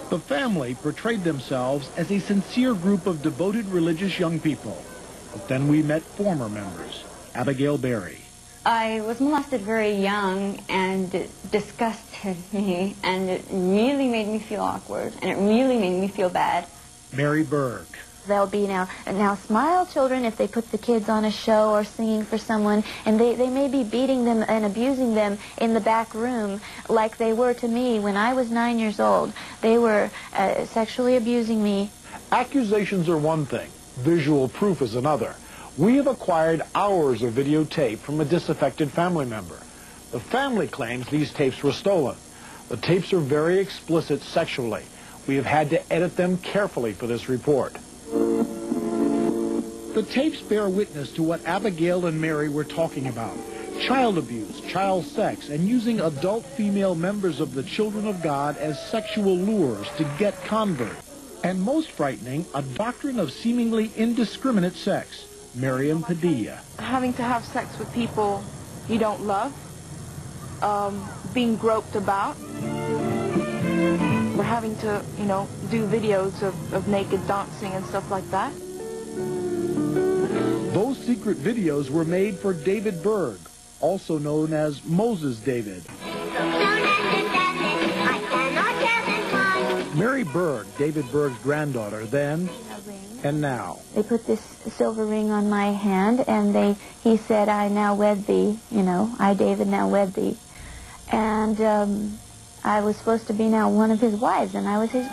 The family portrayed themselves as a sincere group of devoted religious young people. But then we met former members, Abigail Berg. I was molested very young, and it disgusted me, and it really made me feel awkward, and it really made me feel bad. Mary Berg. They'll be now smile children if they put the kids on a show or singing for someone, and they may be beating them and abusing them in the back room like they were to me when I was 9 years old. They were sexually abusing me. Accusations are one thing, visual proof is another. We have acquired hours of videotape from a disaffected family member. The family claims these tapes were stolen. The tapes are very explicit sexually. We have had to edit them carefully for this report. The tapes bear witness to what Abigail and Mary were talking about. Child abuse, child sex, and using adult female members of the Children of God as sexual lures to get converts. And most frightening, a doctrine of seemingly indiscriminate sex. Miriam Padilla. Having to have sex with people you don't love, being groped about. We're having to, do videos of naked dancing and stuff like that. Those secret videos were made for David Berg, also known as Moses David. Mary Berg, David Berg's granddaughter, then and now. They put this silver ring on my hand, and he said, "I now wed thee," I, David, now wed thee. And I was supposed to be now one of his wives, and I was his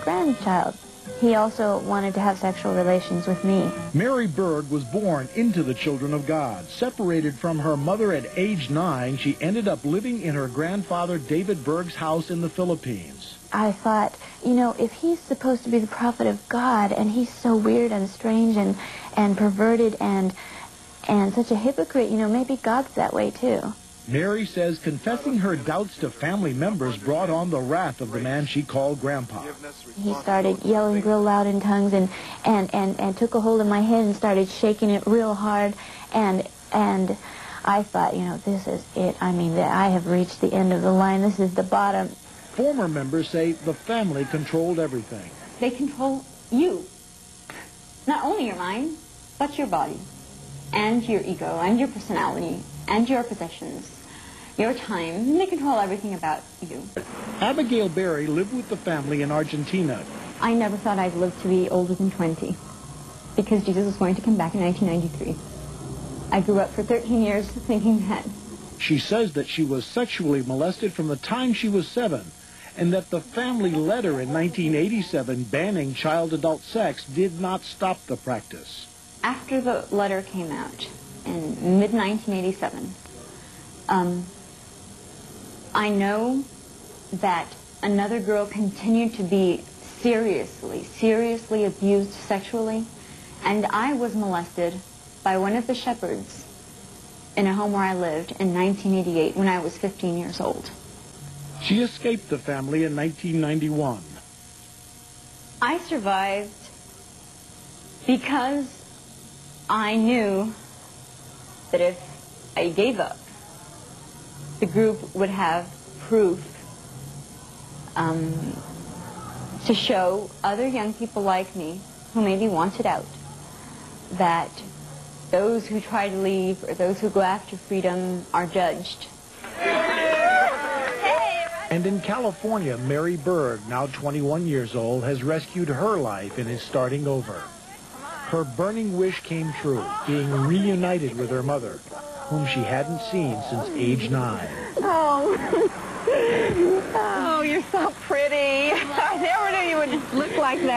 grandchild. He also wanted to have sexual relations with me. Mary Berg was born into the Children of God. Separated from her mother at age 9, she ended up living in her grandfather David Berg's house in the Philippines. I thought, if he's supposed to be the prophet of God, and he's so weird and strange and perverted and such a hypocrite, maybe God's that way too. Mary says confessing her doubts to family members brought on the wrath of the man she called Grandpa. He started yelling real loud in tongues and took a hold of my head and started shaking it real hard, and I thought, this is it. I mean, I have reached the end of the line. This is the bottom. Former members say the family controlled everything. They control you. Not only your mind, but your body, and your ego, and your personality, and your possessions, your time. They control everything about you. Abigail Berg lived with the family in Argentina. I never thought I'd live to be older than 20, because Jesus was going to come back in 1993. I grew up for 13 years thinking that. She says that she was sexually molested from the time she was 7, and that the family letter in 1987 banning child-adult sex did not stop the practice. After the letter came out in mid-1987, I know that another girl continued to be seriously abused sexually, and I was molested by one of the shepherds in a home where I lived in 1988 when I was 15 years old. She escaped the family in 1991. I survived because I knew that if I gave up, the group would have proof to show other young people like me who maybe wanted out that those who try to leave or those who go after freedom are judged. And in California, Mary Berg, now 21 years old, has rescued her life and is starting over. Her burning wish came true, being reunited with her mother, whom she hadn't seen since age 9. Oh, oh, you're so pretty. I never knew you would look like that.